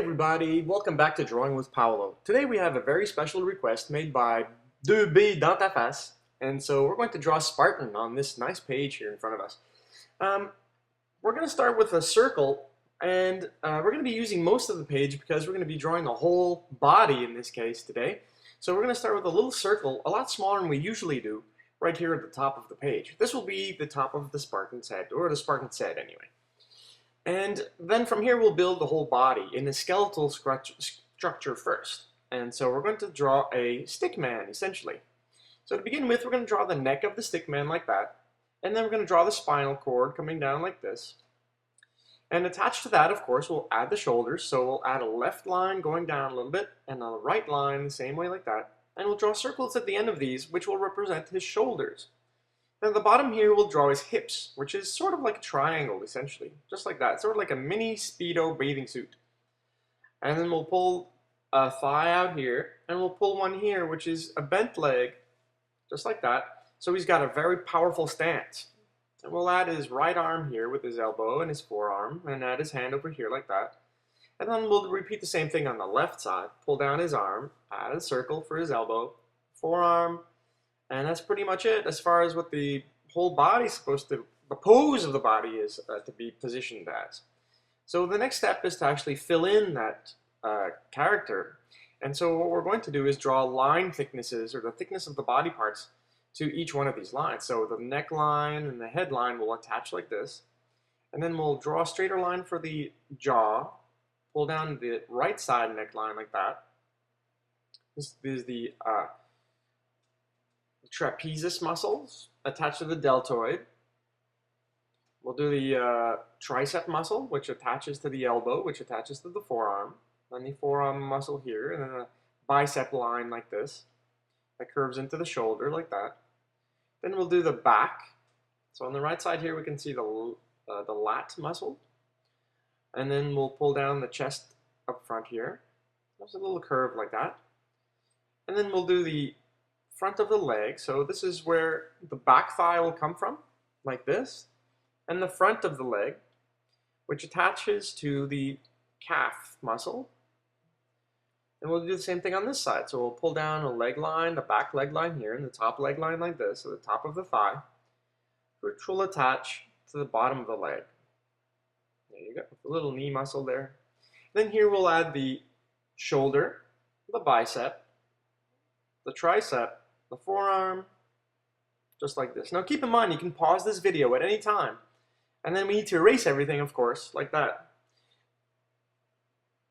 everybody, welcome back to Drawing with Paolo. Today we have a very special request made by 2B dans ta face, and so we're going to draw Spartan on this nice page here in front of us. We're going to start with a circle, and we're going to be using most of the page because we're going to be drawing the whole body in this case today. So we're going to start with a little circle, a lot smaller than we usually do, right here at the top of the page. This will be the top of the Spartan's head, or the Spartan's head anyway. And then from here we'll build the whole body in a skeletal structure first. And so we're going to draw a stickman, essentially. So to begin with, we're going to draw the neck of the stickman like that. And then we're going to draw the spinal cord coming down like this. And attached to that, of course, we'll add the shoulders. So we'll add a left line going down a little bit, and a right line the same way like that. And we'll draw circles at the end of these, which will represent his shoulders. Then at the bottom here, we'll draw his hips, which is sort of like a triangle, essentially. Just like that, sort of like a mini Speedo bathing suit. And then we'll pull a thigh out here, and we'll pull one here, which is a bent leg, just like that. So he's got a very powerful stance. And we'll add his right arm here with his elbow and his forearm, and add his hand over here like that. And then we'll repeat the same thing on the left side. Pull down his arm, add a circle for his elbow, forearm, and that's pretty much it as far as what the whole body's supposed to, the pose of the body is to be positioned as. So the next step is to actually fill in that character. And so what we're going to do is draw line thicknesses, or the thickness of the body parts, to each one of these lines. So the neckline and the headline will attach like this. And then we'll draw a straighter line for the jaw, pull down the right side neckline like that. This is the trapezius muscles attached to the deltoid. We'll do the tricep muscle, which attaches to the elbow, which attaches to the forearm. Then the forearm muscle here, and then a bicep line like this that curves into the shoulder like that. Then we'll do the back. So on the right side here, we can see the lat muscle. And then we'll pull down the chest up front here. There's a little curve like that. And then we'll do the front of the leg. So this is where the back thigh will come from, like this. And the front of the leg, which attaches to the calf muscle. And we'll do the same thing on this side. So we'll pull down a leg line, the back leg line here, and the top leg line like this, so the top of the thigh, which will attach to the bottom of the leg. There you go, a little knee muscle there. Then here we'll add the shoulder, the bicep, the tricep, the forearm, just like this. Now keep in mind, you can pause this video at any time, and then we need to erase everything, of course, like that.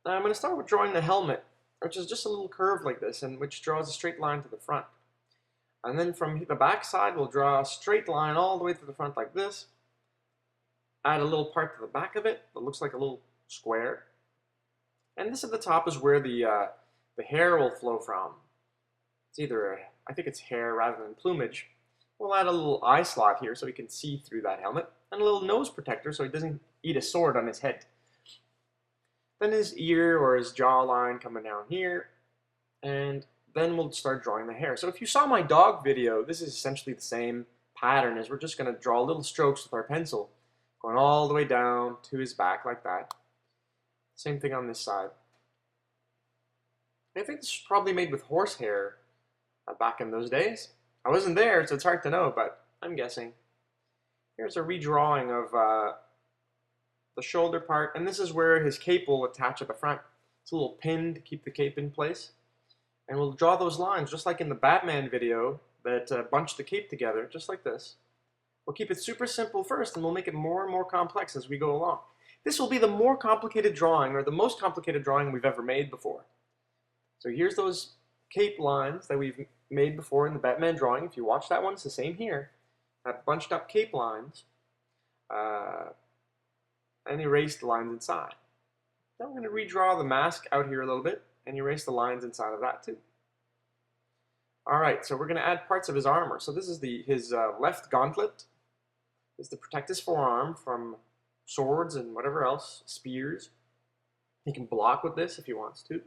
Now I'm going to start with drawing the helmet, which is just a little curve like this, and which draws a straight line to the front. And then from the back side, we'll draw a straight line all the way to the front like this. Add a little part to the back of it that looks like a little square. And this at the top is where the hair will flow from. It's either, I think it's hair rather than plumage. We'll add a little eye slot here so he can see through that helmet, and a little nose protector so he doesn't eat a sword on his head. Then his ear or his jawline coming down here, and then we'll start drawing the hair. So if you saw my dog video, this is essentially the same pattern as we're just going to draw little strokes with our pencil, going all the way down to his back like that. Same thing on this side. I think this was probably made with horsehair back in those days. I wasn't there, so it's hard to know, but I'm guessing. Here's a redrawing of the shoulder part, and this is where his cape will attach at the front. It's a little pin to keep the cape in place. And we'll draw those lines, just like in the Batman video, that bunch the cape together, just like this. We'll keep it super simple first, and we'll make it more and more complex as we go along. This will be the more complicated drawing, or the most complicated drawing we've ever made before. So here's those cape lines that we've made before in the Batman drawing. If you watch that one, it's the same here. Have bunched up cape lines. And erase the lines inside. Then we're going to redraw the mask out here a little bit and erase the lines inside of that too. Alright, so we're going to add parts of his armor. So this is his left gauntlet. Is to protect his forearm from swords and whatever else, spears. He can block with this if he wants to.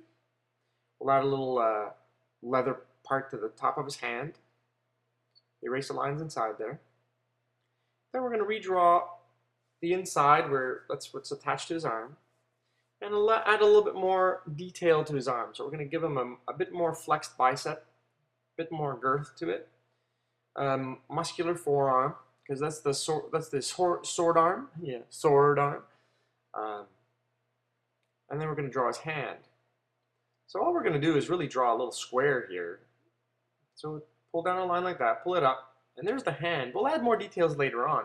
We'll add a little leather part to the top of his hand. Erase the lines inside there. Then we're going to redraw the inside where that's what's attached to his arm. and add a little bit more detail to his arm. So we're going to give him a bit more flexed bicep, a bit more girth to it. Muscular forearm, because that's the sword arm. Yeah, sword arm. And then we're going to draw his hand. So all we're going to do is really draw a little square here. So pull down a line like that, pull it up, and there's the hand. We'll add more details later on.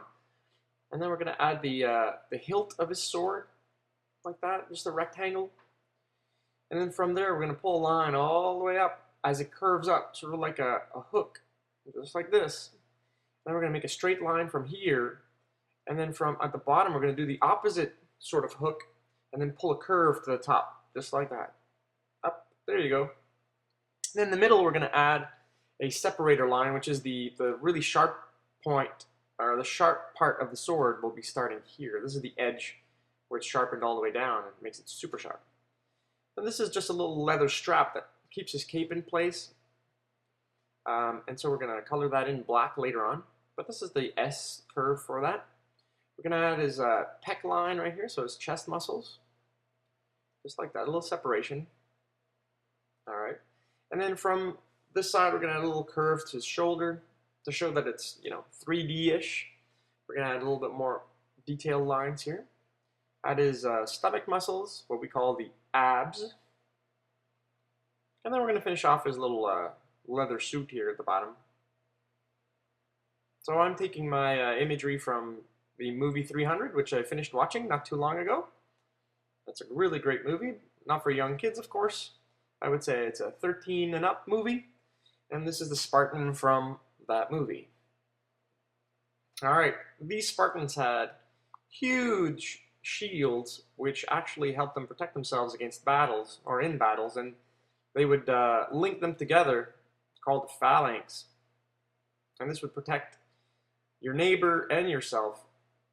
And then we're going to add the hilt of his sword, like that, just a rectangle. And then from there, we're going to pull a line all the way up as it curves up, sort of like a hook, just like this. Then we're going to make a straight line from here, and then from at the bottom, we're going to do the opposite sort of hook, and then pull a curve to the top, just like that. Up, there you go. And then in the middle, we're going to add a separator line, which is the really sharp point, or the sharp part of the sword will be starting here. This is the edge where it's sharpened all the way down and makes it super sharp. And this is just a little leather strap that keeps his cape in place. And so we're going to color that in black later on. But this is the S curve for that. We're going to add his pec line right here, so his chest muscles. Just like that, a little separation. All right. And then from this side, we're going to add a little curve to his shoulder to show that it's, 3D-ish. We're going to add a little bit more detailed lines here. Add his stomach muscles, what we call the abs. And then we're going to finish off his little leather suit here at the bottom. So I'm taking my imagery from the movie 300, which I finished watching not too long ago. That's a really great movie. Not for young kids, of course. I would say it's a 13 and up movie. And this is the Spartan from that movie. Alright, these Spartans had huge shields which actually helped them protect themselves against battles, or in battles, and they would link them together, called the phalanx. And this would protect your neighbor and yourself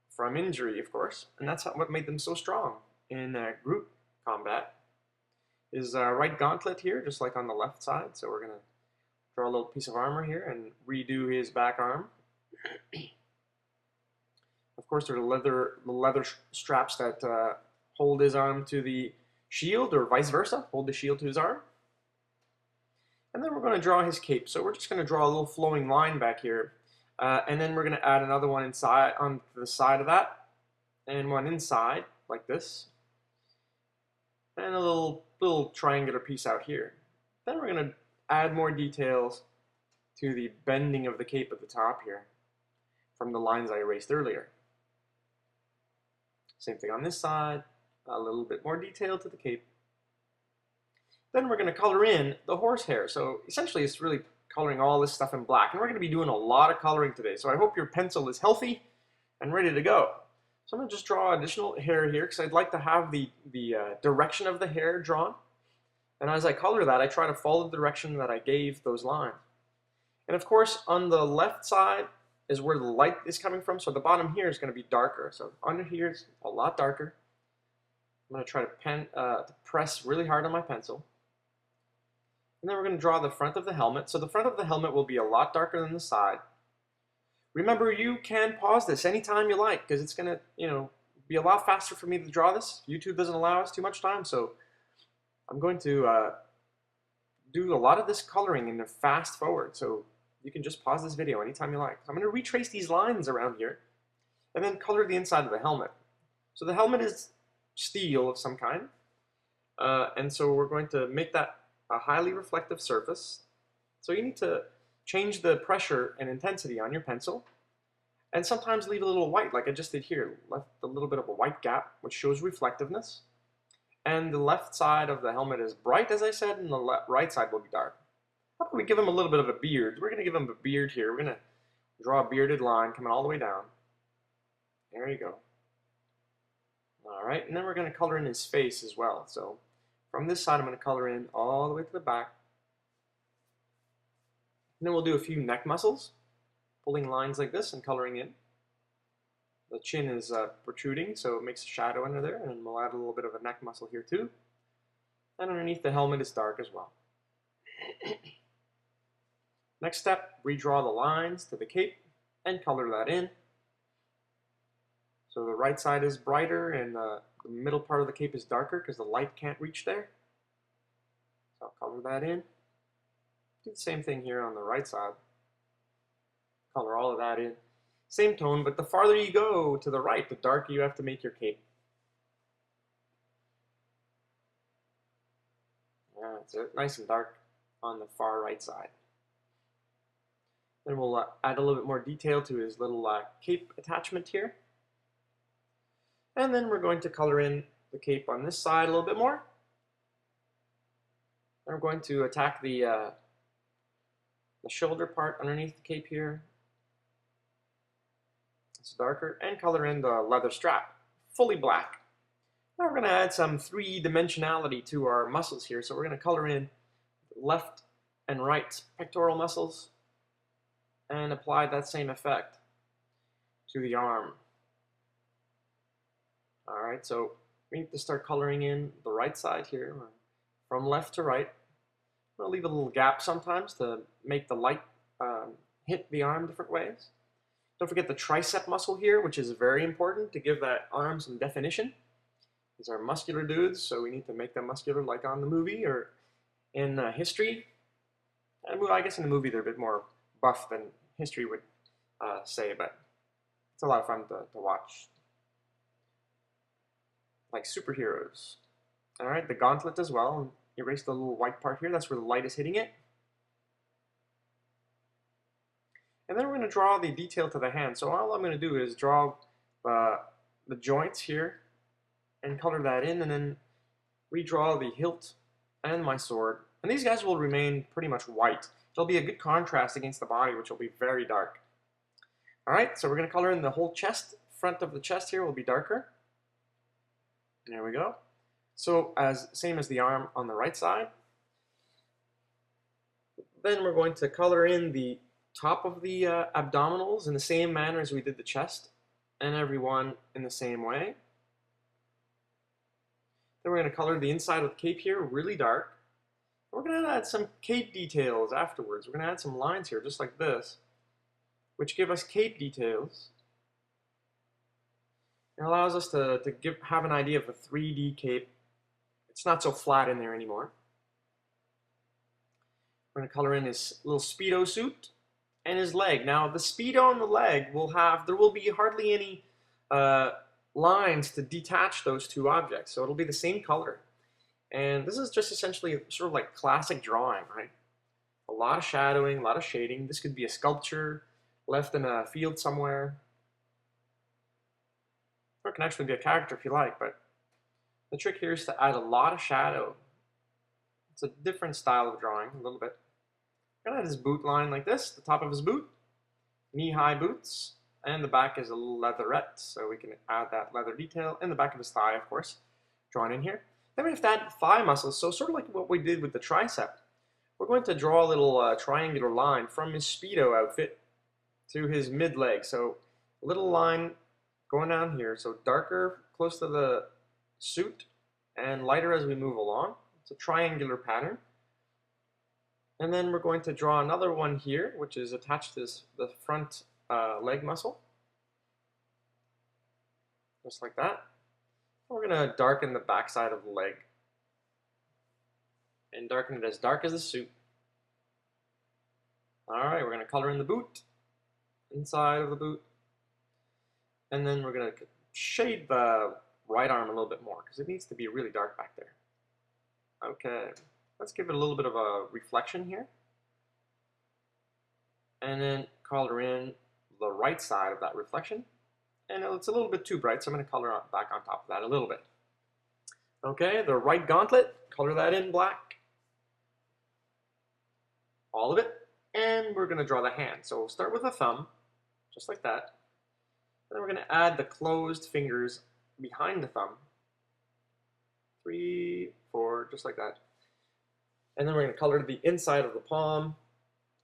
from injury, of course. And that's what made them so strong in group combat. His right gauntlet here, just like on the left side. So we're going to draw a little piece of armor here and redo his back arm. Of course, there are the leather straps that hold his arm to the shield, or vice versa, hold the shield to his arm. And then we're going to draw his cape. So we're just going to draw a little flowing line back here. And then we're going to add another one inside on the side of that, and one inside, like this. And a little triangular piece out here. Then we're going to add more details to the bending of the cape at the top here from the lines I erased earlier. Same thing on this side, a little bit more detail to the cape. Then we're going to color in the horsehair. So essentially it's really coloring all this stuff in black. And we're going to be doing a lot of coloring today. So I hope your pencil is healthy and ready to go. So I'm going to just draw additional hair here because I'd like to have the direction of the hair drawn. And as I color that, I try to follow the direction that I gave those lines. And of course, on the left side is where the light is coming from. So the bottom here is going to be darker. So under here is a lot darker. I'm going to try to press really hard on my pencil. And then we're going to draw the front of the helmet. So the front of the helmet will be a lot darker than the side. Remember, you can pause this anytime you like, because it's going to, be a lot faster for me to draw this. YouTube doesn't allow us too much time, so I'm going to do a lot of this coloring in a fast forward. So you can just pause this video anytime you like. So I'm going to retrace these lines around here, and then color the inside of the helmet. So the helmet is steel of some kind, and so we're going to make that a highly reflective surface. So you need to change the pressure and intensity on your pencil, and sometimes leave a little white, like I just did here. Left a little bit of a white gap, which shows reflectiveness. And the left side of the helmet is bright, as I said, and the right side will be dark. How about we give him a little bit of a beard? We're going to give him a beard here. We're going to draw a bearded line coming all the way down. There you go. All right, and then we're going to color in his face as well. So from this side, I'm going to color in all the way to the back. And then we'll do a few neck muscles, pulling lines like this and coloring in. The chin is protruding, so it makes a shadow under there, and we'll add a little bit of a neck muscle here too. And underneath the helmet is dark as well. Next step, redraw the lines to the cape and color that in. So the right side is brighter and the middle part of the cape is darker because the light can't reach there. So I'll color that in. Do the same thing here on the right side. Color all of that in. Same tone, but the farther you go to the right, the darker you have to make your cape. Yeah, it's nice and dark on the far right side. Then we'll add a little bit more detail to his little cape attachment here. And then we're going to color in the cape on this side a little bit more. Then we're going to attack the shoulder part underneath the cape here. It's darker, and color in the leather strap, fully black. Now we're going to add some three-dimensionality to our muscles here. So we're going to color in left and right pectoral muscles and apply that same effect to the arm. Alright, so we need to start coloring in the right side here, from left to right. I'm going to leave a little gap sometimes to make the light hit the arm different ways. Don't forget the tricep muscle here, which is very important to give that arm some definition. These are muscular dudes, so we need to make them muscular like on the movie or in history. And I guess in the movie they're a bit more buff than history would say, but it's a lot of fun to watch. Like superheroes. Alright, the gauntlet as well. Erase the little white part here, that's where the light is hitting it. And then we're going to draw the detail to the hand. So all I'm going to do is draw the joints here and color that in, and then redraw the hilt and my sword. And these guys will remain pretty much white. There'll be a good contrast against the body, which will be very dark. Alright, so we're going to color in the whole chest. Front of the chest here will be darker. There we go. So same as the arm on the right side. Then we're going to color in the top of the abdominals in the same manner as we did the chest, and every one in the same way. Then we're going to color the inside of the cape here really dark. We're going to add some cape details afterwards. We're going to add some lines here just like this, which give us cape details. It allows us to have an idea of a 3D cape. It's not so flat in there anymore. We're going to color in his little Speedo suit and his leg. Now the Speedo and the leg there will be hardly any lines to detach those two objects. So it'll be the same color. And this is just essentially sort of like classic drawing, right? A lot of shadowing, a lot of shading. This could be a sculpture left in a field somewhere. Or it can actually be a character if you like, but the trick here is to add a lot of shadow. It's a different style of drawing, a little bit. I'm going to add his boot line like this, the top of his boot, knee-high boots, and the back is a little leatherette, so we can add that leather detail, and the back of his thigh, of course, drawn in here. Then we have to add the thigh muscles, so sort of like what we did with the tricep. We're going to draw a little triangular line from his Speedo outfit to his mid-leg, so a little line going down here, so darker close to the suit and lighter as we move along. It's a triangular pattern. And then we're going to draw another one here, which is attached to the front leg muscle. Just like that. We're going to darken the back side of the leg. And darken it as dark as the suit. Alright, we're going to color in the boot. Inside of the boot. And then we're going to shade the right arm a little bit more, because it needs to be really dark back there. Okay, let's give it a little bit of a reflection here. And then color in the right side of that reflection. And it's a little bit too bright, so I'm going to color back on top of that a little bit. Okay, the right gauntlet, color that in black. All of it. And we're going to draw the hand. So we'll start with a thumb, just like that. And then we're going to add the closed fingers behind the thumb. 3, 4, just like that. And then we're going to color the inside of the palm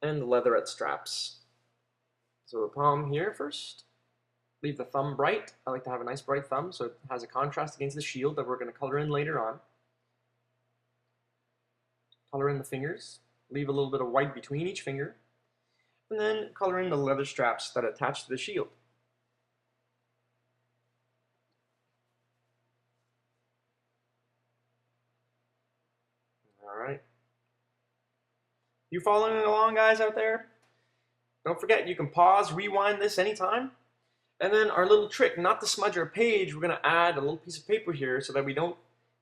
and the leatherette straps. So the palm here first. Leave the thumb bright. I like to have a nice bright thumb so it has a contrast against the shield that we're going to color in later on. Color in the fingers. Leave a little bit of white between each finger. And then color in the leather straps that attach to the shield. You following along, guys, out there? Don't forget, you can pause, rewind this anytime. And then our little trick, not to smudge our page, we're gonna add a little piece of paper here so that we don't,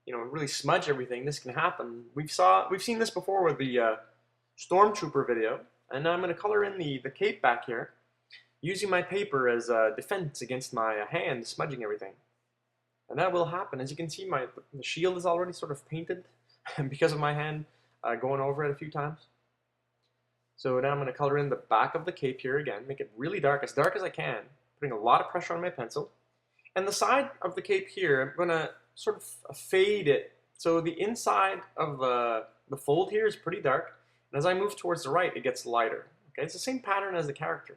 really smudge everything. This can happen. We've seen this before with the Stormtrooper video, and now I'm gonna color in the cape back here, using my paper as a defense against my hand smudging everything. And that will happen. As you can see, the shield is already sort of painted because of my hand going over it a few times. So now I'm going to color in the back of the cape here again, make it really dark as I can, putting a lot of pressure on my pencil. And the side of the cape here, I'm going to sort of fade it. So the inside of the fold here is pretty dark, and as I move towards the right, it gets lighter. Okay, it's the same pattern as the character.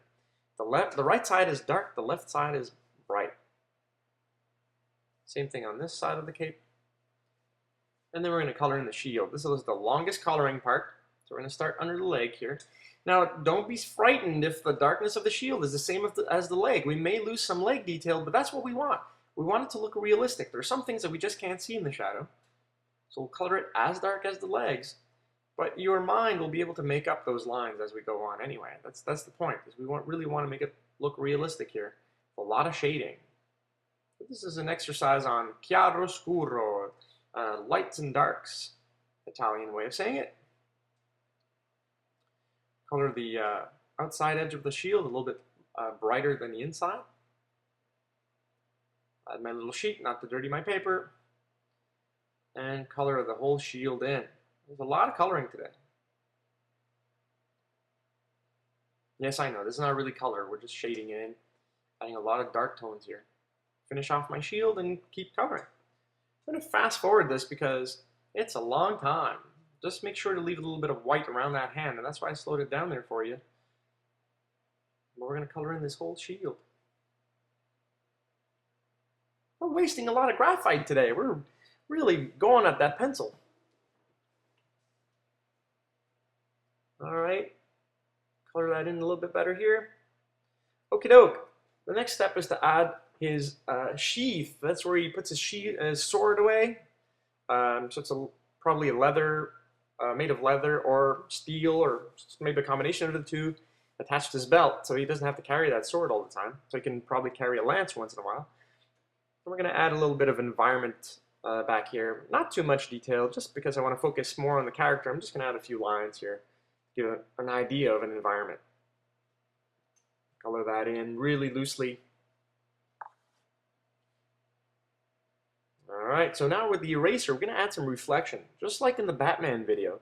The right side is dark, the left side is bright. Same thing on this side of the cape. And then we're going to color in the shield. This is the longest coloring part. So we're going to start under the leg here. Now, don't be frightened if the darkness of the shield is the same as the leg. We may lose some leg detail, but that's what we want. We want it to look realistic. There are some things that we just can't see in the shadow. So we'll color it as dark as the legs. But your mind will be able to make up those lines as we go on anyway. That's the point, is we really want to make it look realistic here. A lot of shading. This is an exercise on chiaroscuro, lights and darks, Italian way of saying it. Color the outside edge of the shield a little bit brighter than the inside. Add my little sheet, not to dirty my paper. And color the whole shield in. There's a lot of coloring today. Yes, I know, this is not really color, we're just shading it in, adding a lot of dark tones here. Finish off my shield and keep coloring. I'm going to fast forward this because it's a long time. Just make sure to leave a little bit of white around that hand, and that's why I slowed it down there for you. But we're going to color in this whole shield. We're wasting a lot of graphite today. We're really going at that pencil. Alright, color that in a little bit better here. Okie doke. The next step is to add his sheath. That's where he puts his sword away. So it's probably a leather, made of leather or steel, or maybe a combination of the two, attached to his belt, so he doesn't have to carry that sword all the time. So he can probably carry a lance once in a while. And we're going to add a little bit of environment back here. Not too much detail, just because I want to focus more on the character. I'm just going to add a few lines here, give an idea of an environment. Color that in really loosely. Alright, so now with the eraser, we're going to add some reflection, just like in the Batman video.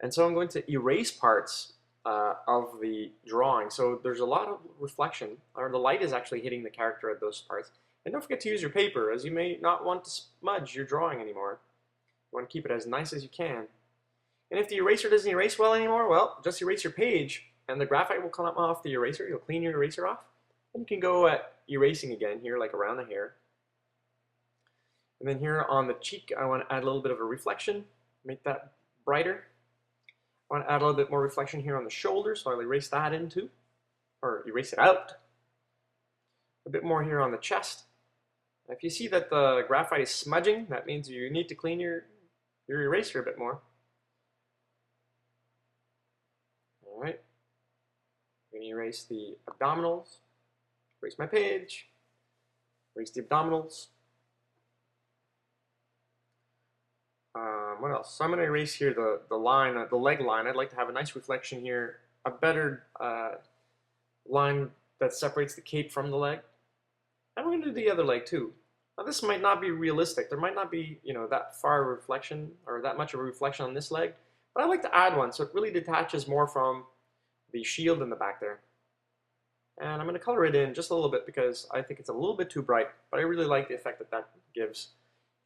And so I'm going to erase parts of the drawing. So there's a lot of reflection, or the light is actually hitting the character at those parts. And don't forget to use your paper, as you may not want to smudge your drawing anymore. You want to keep it as nice as you can. And if the eraser doesn't erase well anymore, well, just erase your page, and the graphite will come off the eraser. You'll clean your eraser off. And you can go at erasing again here, like around the hair. And then here on the cheek, I want to add a little bit of a reflection, make that brighter. I want to add a little bit more reflection here on the shoulder, so I'll erase that in too, or erase it out. A bit more here on the chest. If you see that the graphite is smudging, that means you need to clean your eraser a bit more. All right. I'm going to erase the abdominals, erase my page, erase the abdominals. What else? So I'm going to erase here the line, the leg line. I'd like to have a nice reflection here, a better line that separates the cape from the leg. And we're going to do the other leg too. Now this might not be realistic. There might not be, that far reflection or that much of a reflection on this leg, but I like to add one so it really detaches more from the shield in the back there. And I'm going to color it in just a little bit because I think it's a little bit too bright, but I really like the effect that gives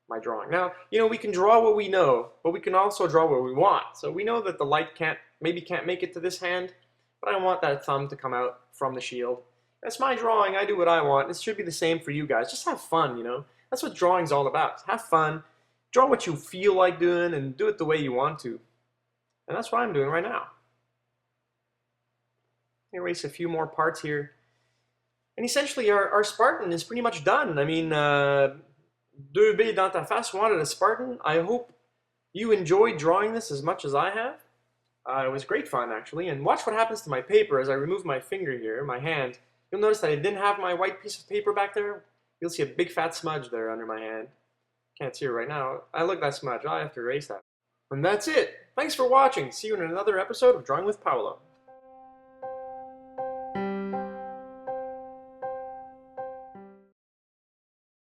my drawing. Now, we can draw what we know, but we can also draw what we want. So we know that the light maybe can't make it to this hand, but I want that thumb to come out from the shield. That's my drawing. I do what I want. It should be the same for you guys. Just have fun, That's what drawing's all about. Have fun. Draw what you feel like doing and do it the way you want to. And that's what I'm doing right now. Erase a few more parts here. And essentially our Spartan is pretty much done. I mean, 2B dans ta face wanted a Spartan. I hope you enjoyed drawing this as much as I have. It was great fun, actually, and watch what happens to my paper as I remove my finger here, my hand. You'll notice that I didn't have my white piece of paper back there. You'll see a big fat smudge there under my hand. Can't see it right now. Look at that smudge. I have to erase that. And that's it. Thanks for watching. See you in another episode of Drawing with Paolo.